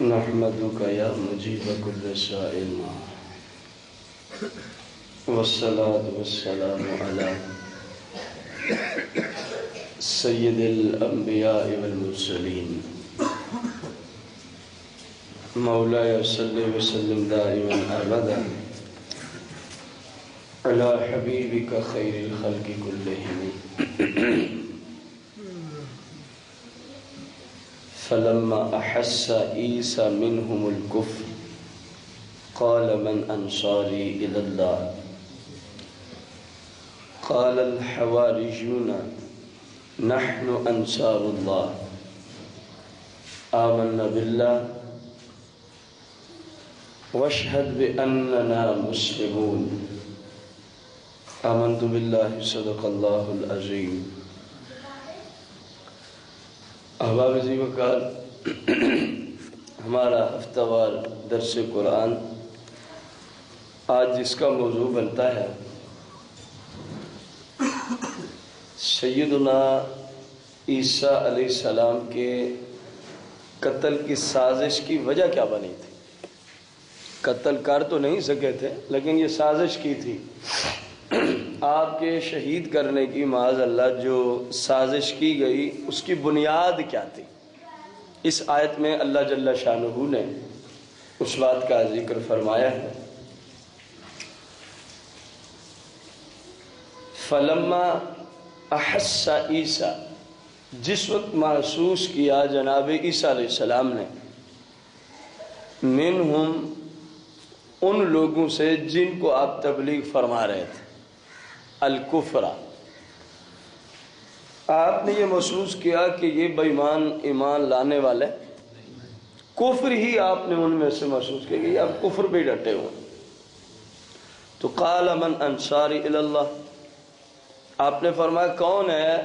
نحمدک یا مجیب کل سائل والصلاة والسلام علی سید الانبیاء والمرسلین مولاي صلی وسلم دائما ابدا علی حبیبک خیر الخلق کلہم فلما احس عیسی منهم الكفر قال من انصاری الی اللہ قال الحواریون نحن انصار اللہ آمنا باللہ واشہد بأننا مسلمون آمنت باللہ صدق اللہ العظیم۔ احباب عزیز وقار، ہمارا ہفتہ وار درس قرآن آج جس کا موضوع بنتا ہے سیدنا عیسیٰ علیہ السلام کے قتل کی سازش کی وجہ کیا بنی تھی۔ قتل کر تو نہیں سکے تھے لیکن یہ سازش کی تھی آپ کے شہید کرنے کی، معاذ اللہ جو سازش کی گئی اس کی بنیاد کیا تھی۔ اس آیت میں اللہ جل شانہ نے اس بات کا ذکر فرمایا ہے۔ فلما احس عیسیٰ، جس وقت محسوس کیا جناب عیسیٰ علیہ السلام نے، منہم، ان لوگوں سے جن کو آپ تبلیغ فرما رہے تھے، الکفرہ، آپ نے یہ محسوس کیا کہ یہ بے ایمان لانے والے، کفر ہی آپ نے ان میں سے محسوس کیا کہ یہ آپ کفر پہ ڈٹے ہوئے، تو قال من انصاری الی اللہ، آپ نے فرمایا کون ہے،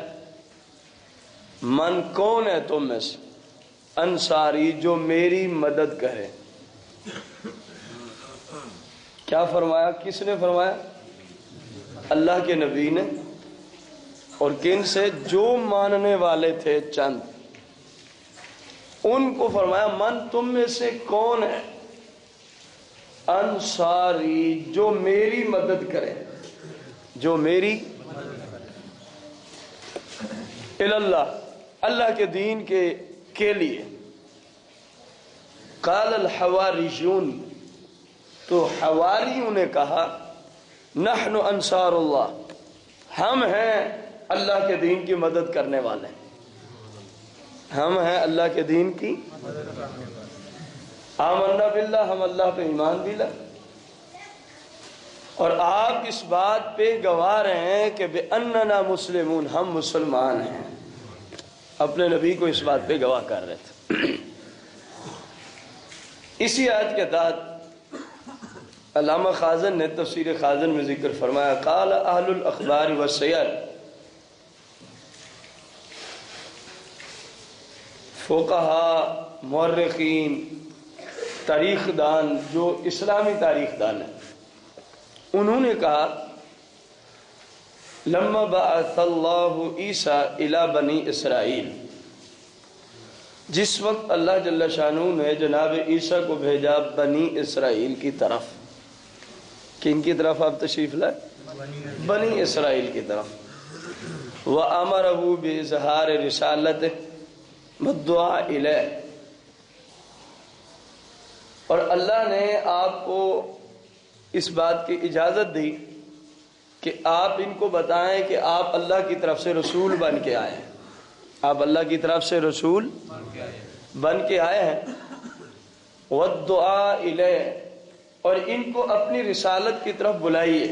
من کون ہے تم میں سے، انصاری جو میری مدد کرے۔ کیا فرمایا، کس نے فرمایا؟ اللہ کے نبی نے، اور کن سے؟ جو ماننے والے تھے چند، ان کو فرمایا من تم میں سے کون ہے انصاری جو میری مدد کرے، جو میری اللہ، اللہ کے دین کے لیے۔ قال الحواریون، تو حواریوں نے کہا نحن انصار اللہ، ہم ہیں اللہ کے دین کی مدد کرنے والے، ہم ہیں اللہ کے دین کی۔ آمنا باللہ، ہم اللہ پہ ایمان بھی لائے، اور آپ اس بات پہ گواہ رہے ہیں کہ بأننا مسلمون، ہم مسلمان ہیں، اپنے نبی کو اس بات پہ گواہ کر رہے تھے۔ اسی آیت کے تحت علامہ خازن نے تفسیر خازن میں ذکر فرمایا، قال اہل الاخبار والسیر، فقہا، مورخین، تاریخ دان، جو اسلامی تاریخ دان ہیں، انہوں نے کہا لما بعث اللہ عیسیٰ الی بنی اسرائیل، جس وقت اللہ جل شانہ نے جناب عیسیٰ کو بھیجا بنی اسرائیل کی طرف، کن کی طرف آپ تشریف لائے؟ بنی اسرائیل کی طرف۔ وَأَمَرَهُ بِإِظْهَارِ رِسَالَتِهِ وَالدُّعَاءِ إِلَيْهِ، اور اللہ نے آپ کو اس بات کی اجازت دی کہ آپ ان کو بتائیں کہ آپ اللہ کی طرف سے رسول بن کے آئے ہیں، آپ اللہ کی طرف سے رسول بن کے آئے ہیں۔ وَالدُّعَاءِ إِلَيْهِ، اور ان کو اپنی رسالت کی طرف بلائیے،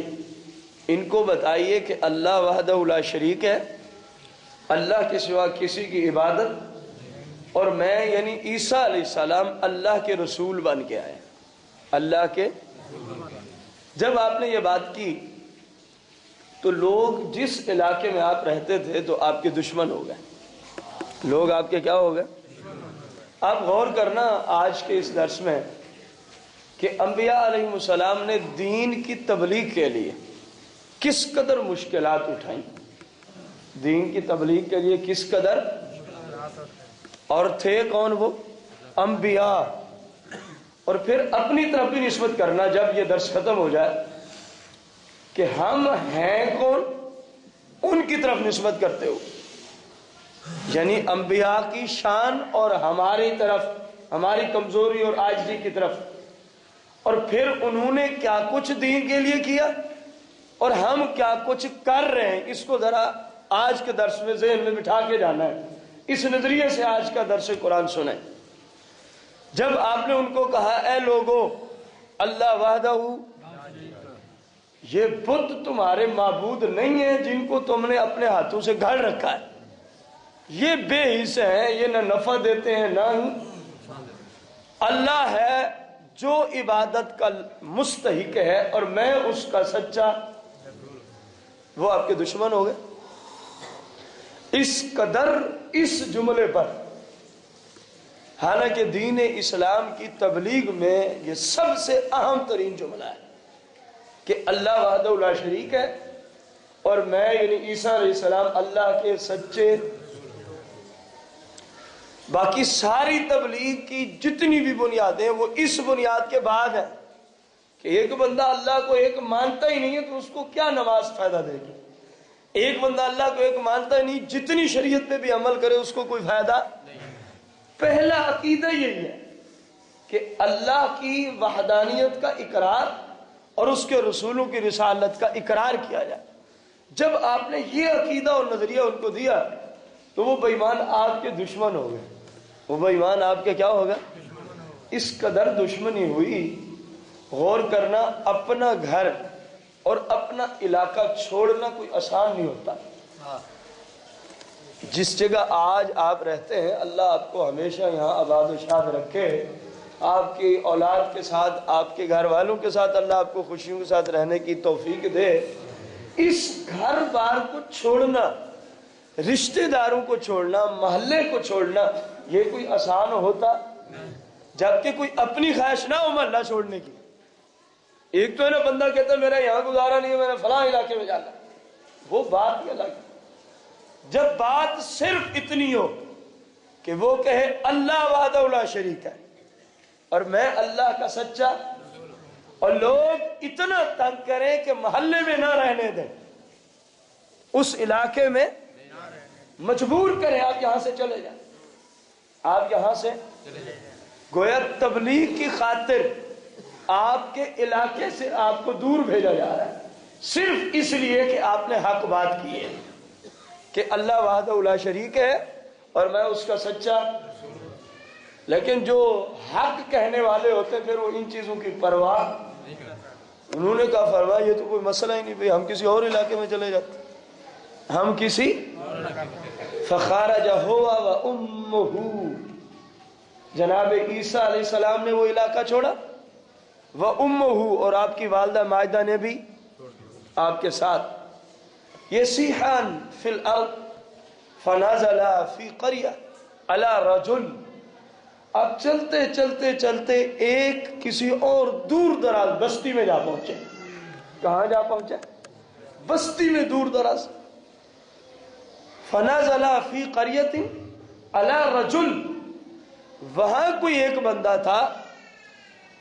ان کو بتائیے کہ اللہ وحدہ لا شریک ہے، اللہ کے سوا کسی کی عبادت، اور میں یعنی عیسیٰ علیہ السلام اللہ کے رسول بن کے آئے، اللہ کے۔ جب آپ نے یہ بات کی تو لوگ جس علاقے میں آپ رہتے تھے تو آپ کے دشمن ہو گئے، لوگ آپ کے کیا ہو گئے؟ آپ غور کرنا آج کے اس درس میں کہ انبیاء علیہ السلام نے دین کی تبلیغ کے لیے کس قدر مشکلات اٹھائیں، دین کی تبلیغ کے لیے کس قدر، اور تھے کون وہ؟ انبیاء، اور پھر اپنی طرف بھی نسبت کرنا جب یہ درس ختم ہو جائے کہ ہم ہیں کون، ان کی طرف نسبت کرتے ہو، یعنی انبیاء کی شان اور ہماری طرف، ہماری کمزوری اور عاجزی کی طرف، اور پھر انہوں نے کیا کچھ دین کے لیے کیا اور ہم کیا کچھ کر رہے ہیں، اس کو ذرا آج کے درس میں ذہن میں بٹھا کے جانا ہے۔ اس نظریے سے آج کا درس قرآن سنیں۔ جب آپ نے ان کو کہا اے لوگو اللہ وحدہ، یہ بت تمہارے معبود نہیں ہیں جن کو تم نے اپنے ہاتھوں سے گھڑ رکھا ہے، یہ بے حص ہیں، یہ نہ نفع دیتے ہیں نہ ہی، اللہ ہے جو عبادت کا مستحق ہے اور میں اس کا سچا، وہ آپ کے دشمن ہو گئے۔ اس قدر اس جملے پر، حالانکہ دین اسلام کی تبلیغ میں یہ سب سے اہم ترین جملہ ہے کہ اللہ وحدہ لا شریک ہے اور میں یعنی عیسیٰ علیہ السلام اللہ کے سچے۔ باقی ساری تبلیغ کی جتنی بھی بنیادیں ہیں وہ اس بنیاد کے بعد ہیں کہ ایک بندہ اللہ کو ایک مانتا ہی نہیں ہے تو اس کو کیا نماز فائدہ دے گی، ایک بندہ اللہ کو ایک مانتا ہی نہیں، جتنی شریعت پہ بھی عمل کرے اس کو کوئی فائدہ نہیں۔ پہلا عقیدہ یہی ہے کہ اللہ کی وحدانیت کا اقرار اور اس کے رسولوں کی رسالت کا اقرار کیا جائے۔ جب آپ نے یہ عقیدہ اور نظریہ ان کو دیا تو وہ بے ایمان آپ کے دشمن ہو گئے، وہ بے ایمان آپ کے کیا ہوگا؟ اس قدر دشمنی ہوئی۔ غور کرنا، اپنا گھر اور اپنا علاقہ چھوڑنا کوئی آسان نہیں ہوتا۔ جس جگہ آج آپ رہتے ہیں اللہ آپ کو ہمیشہ یہاں آباد و شاد رکھے، آپ کی اولاد کے ساتھ، آپ کے گھر والوں کے ساتھ اللہ آپ کو خوشیوں کے ساتھ رہنے کی توفیق دے۔ اس گھر بار کو چھوڑنا، رشتہ داروں کو چھوڑنا، محلے کو چھوڑنا، یہ کوئی آسان ہوتا؟ جبکہ کوئی اپنی خواہش نہ ہو محلہ چھوڑنے کی۔ ایک تو ہے نا بندہ کہتا ہے میرا یہاں گزارا نہیں ہے، میں نے فلاں علاقے میں جانا، وہ بات ہی الگ ہے۔ جب بات صرف اتنی ہو کہ وہ کہے اللہ وحدہ لا شریک ہے اور میں اللہ کا سچا، اور لوگ اتنا تنگ کریں کہ محلے میں نہ رہنے دیں، اس علاقے میں مجبور کریں آپ یہاں سے چلے جائیں، آپ یہاں سے گویا تبلیغ کی خاطر آپ کے علاقے سے آپ کو دور بھیجا جا رہا ہے، صرف اس لیے کہ آپ نے حق بات کی ہے کہ اللہ وحدہ لا شریک ہے اور میں اس کا سچا۔ لیکن جو حق کہنے والے ہوتے پھر وہ ان چیزوں کی پرواہ، انہوں نے کہا فرمایا یہ تو کوئی مسئلہ ہی نہیں بھئی، ہم کسی اور علاقے میں چلے جاتے، ہم کسی فخارج ہوا و امہ، جناب عیسیٰ علیہ السلام نے وہ علاقہ چھوڑا، و امہ، اور آپ کی والدہ مائدہ نے بھی آپ کے ساتھ۔ یسیحان فی الارض فنازلا فی قریہ علی رجل، اب چلتے چلتے چلتے ایک کسی اور دور دراز بستی میں جا پہنچے۔ کہاں جا پہنچے؟ بستی میں دور دراز۔ فنازلا فی قریۃ علی رجل، وہاں کوئی ایک بندہ تھا،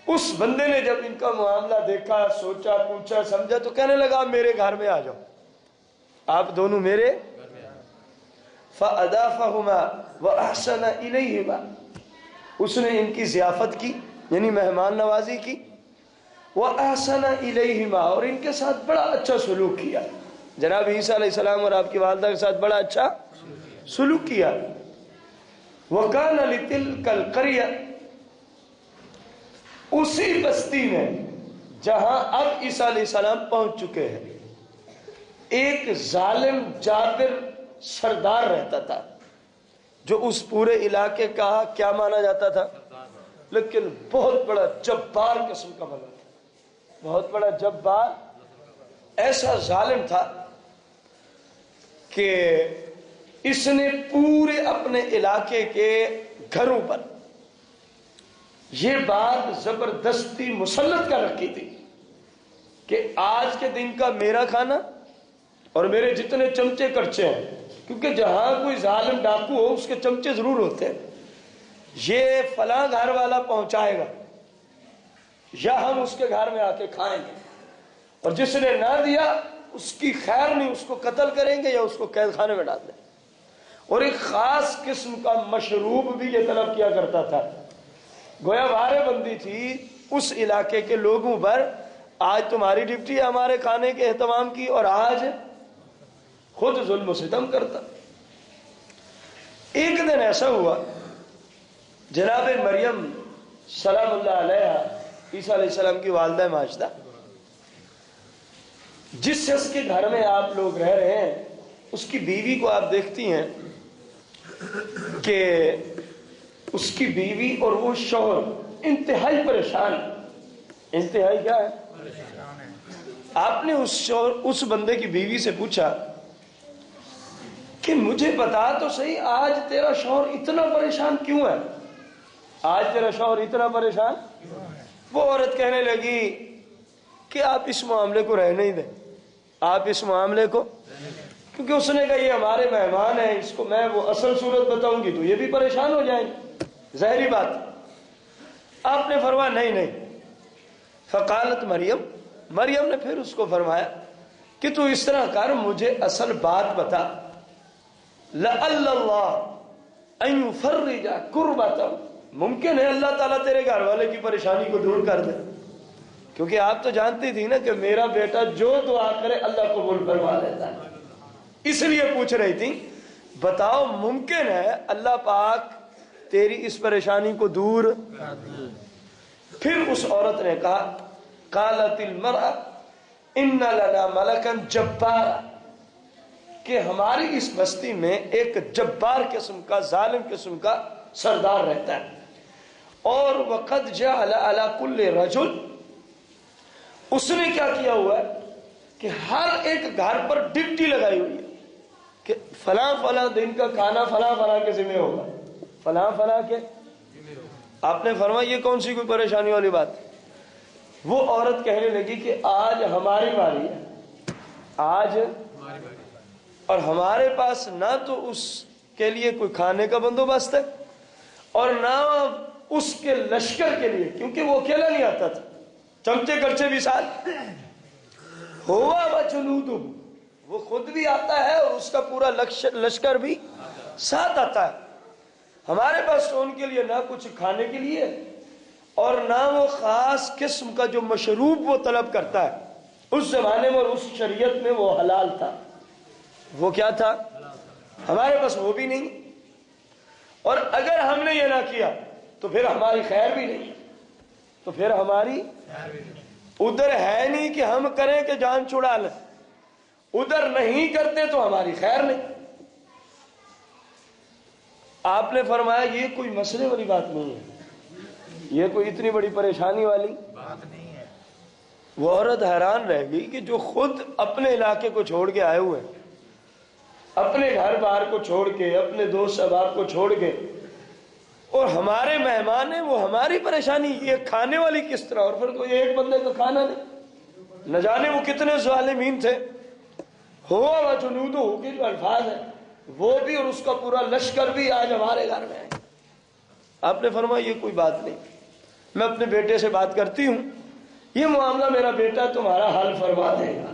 اس بندے نے جب ان کا معاملہ دیکھا، سوچا، پوچھا، سمجھا تو کہنے لگا آپ میرے گھر میں آ جاؤ، آپ دونوں میرے۔ فَأَضَافَهُمَا وَأَحْسَنَ إِلَيْهِمَا، اس نے ان کی ضیافت کی یعنی مہمان نوازی کی، وَأَحْسَنَ إِلَيْهِمَا، اور ان کے ساتھ بڑا اچھا سلوک کیا، جناب عیسیٰ علیہ السلام اور آپ کی والدہ کے ساتھ بڑا اچھا سلوک کیا۔ وَكَانَ لِتِلْكَ الْقَرْيَةِ، اسی بستی میں جہاں اب عیسیٰ علیہ السلام پہنچ چکے ہیں، ایک ظالم جابر سردار رہتا تھا جو اس پورے علاقے کا کیا مانا جاتا تھا، لیکن بہت بڑا جبار قسم کا بندہ تھا، بہت بڑا جبار، ایسا ظالم تھا کہ اس نے پورے اپنے علاقے کے گھروں پر یہ بات زبردستی مسلط کر رکھی تھی کہ آج کے دن کا میرا کھانا اور میرے جتنے چمچے کرچے ہیں، کیونکہ جہاں کوئی ظالم ڈاکو ہو اس کے چمچے ضرور ہوتے ہیں، یہ فلاں گھر والا پہنچائے گا، یا ہم اس کے گھر میں آ کے کھائیں گے، اور جس نے نہ دیا اس کی خیر نہیں، اس کو قتل کریں گے یا اس کو قید خانے میں ڈال دیں۔ اور ایک خاص قسم کا مشروب بھی یہ طلب کیا کرتا تھا، گویا وارے بندی تھی اس علاقے کے لوگوں پر، آج تمہاری ڈپٹی ہے ہمارے کھانے کے اہتمام کی، اور آج خود ظلم و ستم کرتا۔ ایک دن ایسا ہوا، جناب مریم سلام اللہ علیہ، عیسیٰ علیہ السلام کی والدہ ماجدہ، جس شخص کے گھر میں آپ لوگ رہ رہے ہیں اس کی بیوی کو آپ دیکھتی ہیں کہ اس کی بیوی اور وہ شوہر انتہائی پریشان، انتہائی کیا ہے؟ آپ نے اس بندے کی بیوی سے پوچھا کہ مجھے بتا تو صحیح، آج تیرا شوہر اتنا پریشان کیوں ہے؟ آج تیرا شوہر اتنا پریشان؟ وہ عورت کہنے لگی کہ آپ اس معاملے کو رہنے ہی دیں، آپ اس معاملے کو، کیونکہ اس نے کہا یہ ہمارے مہمان ہیں، اس کو میں وہ اصل صورت بتاؤں گی تو یہ بھی پریشان ہو جائیں گے، ظاہری بات۔ آپ نے فرمایا نہیں نہیں، فقالت مریم نے پھر اس کو فرمایا کہ تو اس طرح کر، مجھے اصل بات بتا، لعل اللہ ان یفرج کربۃ، ممکن ہے اللہ تعالیٰ تیرے گھر والے کی پریشانی کو دور کر دے، کیونکہ آپ تو جانتی تھی نا کہ میرا بیٹا جو دعا کرے اللہ قبول فرما لیتا ہے، اس لیے پوچھ رہی تھی بتاؤ ممکن ہے اللہ پاک تیری اس پریشانی کو دور۔ پھر اس عورت نے کہا، قالت المرأة ان لنا ملکا جبارا، کہ ہماری اس بستی میں ایک جبار قسم کا، ظالم قسم کا سردار رہتا ہے، اور وقد جعل علی کل رجل، اس نے کیا کیا ہوا ہے کہ ہر ایک گھر پر ڈپٹی لگائی ہوئی ہے کہ فلاں فلاں دن کا کھانا فلاں فلاں کے ذمہ ہوگا، فلاں فلاں کے۔ آپ نے فرمایا یہ کون سی کوئی پریشانی والی بات؟ وہ عورت کہنے لگی کہ آج ہماری باری ہے، آج، اور ہمارے پاس نہ تو اس کے لیے کوئی کھانے کا بندوبست ہے اور نہ اس کے لشکر کے لیے، کیونکہ وہ اکیلا نہیں آتا تھا، چمچے کرچے بھی ساتھ، ہوا وجنودہ، وہ خود بھی آتا ہے اور اس کا پورا لشکر بھی ساتھ آتا ہے۔ ہمارے پاس تو ان کے لیے نہ کچھ کھانے کے لیے اور نہ وہ خاص قسم کا جو مشروب وہ طلب کرتا ہے، اس زمانے میں اور اس شریعت میں وہ حلال تھا، وہ کیا تھا؟ ہمارے پاس وہ بھی نہیں، اور اگر ہم نے یہ نہ کیا تو پھر ہماری خیر بھی نہیں، تو پھر ہماری ادھر ہے نہیں کہ ہم کریں کہ جان چھڑا لیں، ادھر نہیں کرتے تو ہماری خیر نہیں۔ آپ نے فرمایا یہ کوئی مسئلے والی بات نہیں ہے، یہ کوئی اتنی بڑی پریشانی والی بات نہیں ہے۔ وہ عورت حیران رہ گئی کہ جو خود اپنے علاقے کو چھوڑ کے آئے ہوئے، اپنے گھر بار کو چھوڑ کے، اپنے دوست احباب کو چھوڑ کے، اور ہمارے مہمان ہیں، وہ ہماری پریشانی یہ کھانے والی کس طرح، اور پھر کوئی ایک بندے کا کھانا نہیں، نہ جانے وہ کتنے ظالمین تھے۔ ہوا وجنودہ کے جو الفاظ ہیں وہ بھی اور اس کا پورا لشکر بھی آج ہمارے گھر میں ہے۔ آپ نے فرمایا یہ کوئی بات نہیں، میں اپنے بیٹے سے بات کرتی ہوں، یہ معاملہ میرا بیٹا تمہارا حل فرما دے گا۔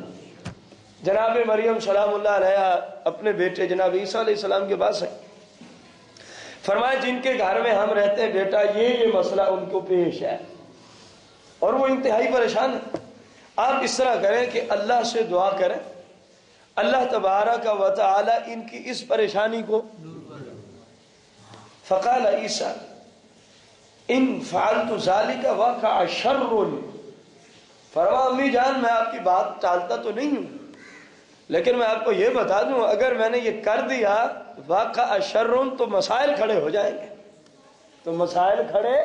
جناب مریم سلام اللہ علیہ اپنے بیٹے جناب عیسیٰ علیہ السلام کے پاس ہے، فرمایا جن کے گھر میں ہم رہتے ہیں بیٹا یہ مسئلہ ان کو پیش ہے اور وہ انتہائی پریشان ہے، آپ اس طرح کریں کہ اللہ سے دعا کریں، اللہ تبارک و تعالی ان کی اس پریشانی کو۔ فقال عیسیٰ ان فعلت ذلك وقع شر، فرمایا امی جان میں آپ کی بات ٹالتا تو نہیں ہوں، لیکن میں آپ کو یہ بتا دوں اگر میں نے یہ کر دیا واقع شر تو مسائل کھڑے ہو جائیں گے، تو مسائل کھڑے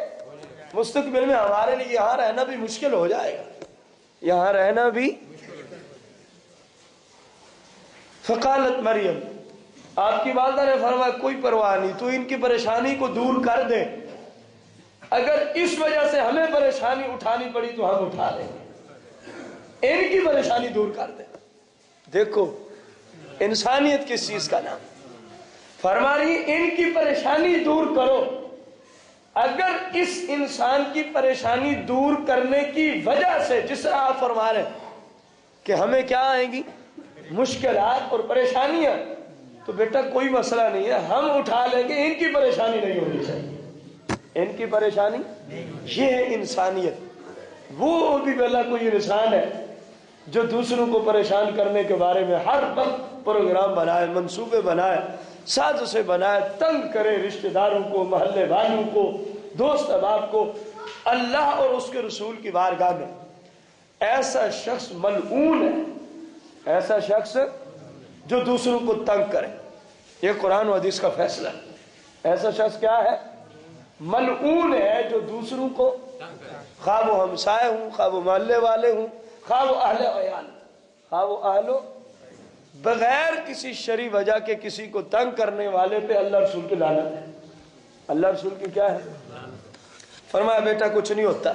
مستقبل میں ہمارے لیے یہاں رہنا بھی مشکل ہو جائے گا، یہاں رہنا بھی۔ فقالت مریم، آپ کی والدہ نے فرمایا کوئی پرواہ نہیں، تو ان کی پریشانی کو دور کر دے، اگر اس وجہ سے ہمیں پریشانی اٹھانی پڑی تو ہم اٹھا لیں گے، ان کی پریشانی دور کر دے۔ دیکھو انسانیت کس چیز کا نام، فرما رہی ان کی پریشانی دور کرو، اگر اس انسان کی پریشانی دور کرنے کی وجہ سے، جس طرح آپ فرما رہے ہیں کہ ہمیں کیا آئیں گی، مشکلات اور پریشانیاں، تو بیٹا کوئی مسئلہ نہیں ہے، ہم اٹھا لیں گے، ان کی پریشانی نہیں ہونی چاہیے، ان کی پریشانی، یہ ہے انسانیت۔ وہ بھی بلا کوئی انسان ہے جو دوسروں کو پریشان کرنے کے بارے میں ہر وقت پروگرام بنائے، منصوبے بنائے، سازشیں بنائے، تنگ کرے رشتہ داروں کو، محلے والوں کو، دوست احباب کو۔ اللہ اور اس کے رسول کی بارگاہ میں ایسا شخص ملعون ہے، ایسا شخص جو دوسروں کو تنگ کرے، یہ قرآن و حدیث کا فیصلہ ہے۔ ایسا شخص کیا ہے؟ ملعون ہے، جو دوسروں کو، خواہ وہ ہمسائے ہوں، خواہ وہ محلے والے ہوں، خواہ وہ اہل عیال، خواہ وہ اہل، بغیر کسی شرعی وجہ کے کسی کو تنگ کرنے والے پہ اللہ رسول کی لعنت ہے۔ اللہ رسول کی کیا ہے؟ فرمایا بیٹا کچھ نہیں ہوتا،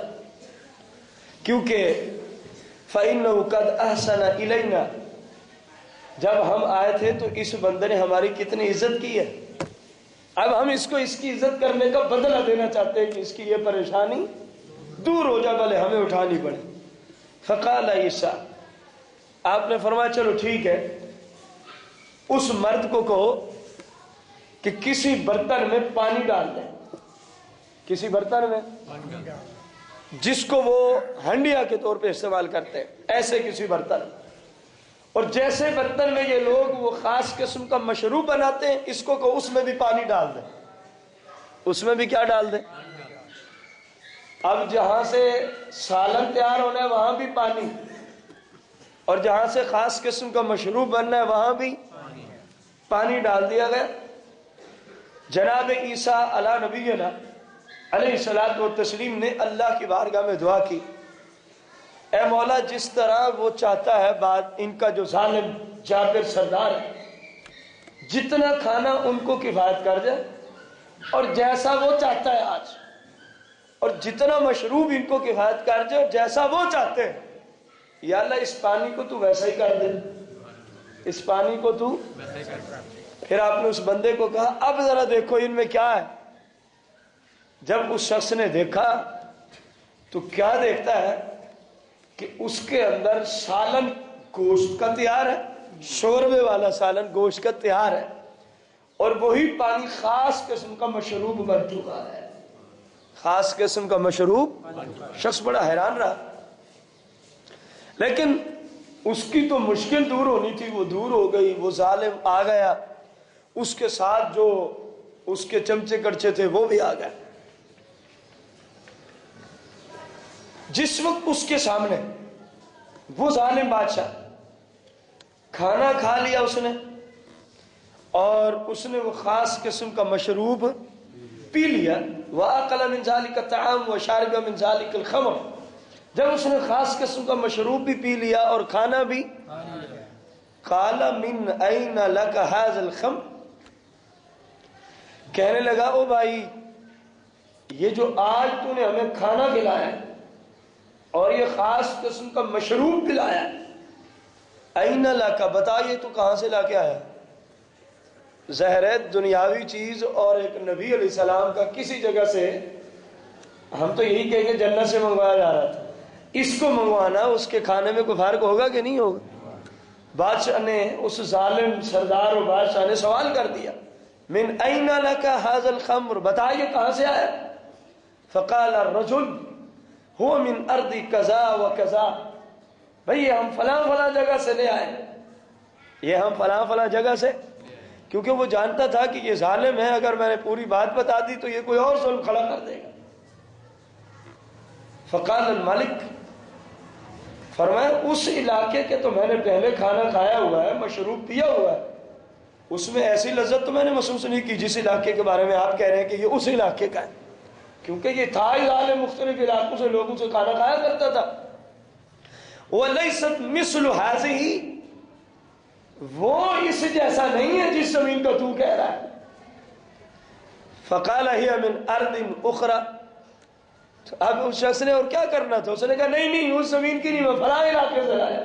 کیونکہ فَإِنَّهُ قَدْ أَحْسَنَ إِلَيْنَا، جب ہم آئے تھے تو اس بندے نے ہماری کتنی عزت کی ہے، اب ہم اس کو اس کی عزت کرنے کا بدلہ دینا چاہتے ہیں کہ اس کی یہ پریشانی دور ہو جائے، بھلے ہمیں اٹھانی پڑے۔ فقال عیسیٰ، آپ نے فرمایا چلو ٹھیک ہے، اس مرد کو کہو کہ کسی برتن میں پانی ڈال دیں، کسی برتن میں جس کو وہ ہنڈیا کے طور پہ استعمال کرتے ہیں، ایسے کسی برتن، اور جیسے برتن میں یہ لوگ وہ خاص قسم کا مشروب بناتے ہیں، اس کو کہو اس میں بھی پانی ڈال دیں، اس میں بھی کیا ڈال دیں؟ اب جہاں سے سالن تیار ہونا ہے وہاں بھی پانی، اور جہاں سے خاص قسم کا مشروب بننا ہے وہاں بھی پانی ڈال دیا گیا۔ جناب عیسیٰ علی نبینا علیہ الصلوۃ والتسلیم نے اللہ کی بارگاہ میں دعا کی، اے مولا جس طرح وہ چاہتا ہے، بات ان کا جو ظالم جابر سردار ہے، جتنا کھانا ان کو کفایت کر جائے، اور جیسا وہ چاہتا ہے آج، اور جتنا مشروب ان کو کفایت کر جائے جیسا وہ چاہتے ہیں، یا اللہ اس پانی کو تو ویسا ہی کر دے، اس پانی کو تو ویسا ہی کر دے۔ پھر آپ نے اس بندے کو کہا اب ذرا دیکھو ان میں کیا ہے۔ جب اس شخص نے دیکھا تو کیا دیکھتا ہے کہ اس کے اندر سالن گوشت کا تیار ہے، شوربے والا سالن گوشت کا تیار ہے، اور وہی پانی خاص قسم کا مشروب بن چکا ہے، خاص قسم کا مشروب۔ شخص بڑا حیران رہا، لیکن اس کی تو مشکل دور ہونی تھی، وہ دور ہو گئی، وہ ظالم آ گیا، اس کے ساتھ جو اس کے چمچے کڑچے تھے وہ بھی آ گئے۔ جس وقت اس کے سامنے وہ ظالم بادشاہ کھانا کھا لیا اس نے، اور اس نے وہ خاص قسم کا مشروب پی لیا، وَأَقَلَ مِنْ ذَلِكَ الطَّعَامُ وَشَرِبَ مِنْ ذَلِكَ الْخَمْرَ، جب اس نے خاص قسم کا مشروب بھی پی لیا اور کھانا بھی، قَالَ مِنْ أَيْنَ لَكَ هَذَا الْخَمْرُ، کہنے لگا او بھائی یہ جو آج تو نے ہمیں کھانا کھلایا ہے اور یہ خاص قسم کا مشروب پلایا ہے، أَيْنَ لَكَ، بتائیے تو کہاں سے لا کے آیا؟ ظاہر ہے دنیاوی چیز اور ایک نبی علیہ السلام کا کسی جگہ سے، ہم تو یہی کہیں گے جنت سے منگوایا جا رہا تھا، اس کو منگوانا اس کے کھانے میں کوئی فرق ہوگا کہ نہیں ہوگا؟ بادشاہ نے، اس ظالم سردار اور بادشاہ نے سوال کر دیا، من این لک ھذا الخمر، بتائیے کہاں سے آیا؟ فقال الرجل هو من ارض کذا و کذا، بھئی ہم فلاں فلاں جگہ سے لے آئے، یہ ہم فلاں فلاں جگہ سے، کیونکہ وہ جانتا تھا کہ یہ ظالم ہے، اگر میں نے پوری بات بتا دی تو یہ کوئی اور ظلم کھڑا کر دے گا۔ فقال الملک، فرمایا اس علاقے کے تو میں نے پہلے کھانا کھایا ہوا ہے، مشروب پیا ہوا ہے، اس میں ایسی لذت تو میں نے محسوس نہیں کی جس علاقے کے بارے میں آپ کہہ رہے ہیں کہ یہ اس علاقے کا ہے، کیونکہ یہ تھا ہی ظالم، مختلف علاقوں سے لوگوں سے کھانا کھایا کرتا تھا۔ وَلَيْسَتْ مِثْلُ هَذِهِ، وہ اس جیسا نہیں ہے جس زمین کا تو کہہ رہا ہے۔ فَقَالَ هِيَ مِنْ أَرْضٍ أُخْرَى، اب اس شخص نے اور کیا کرنا تھا، اس نے کہا نہیں نہیں اس زمین کی نہیں، میں فلاں علاقے سے لایا۔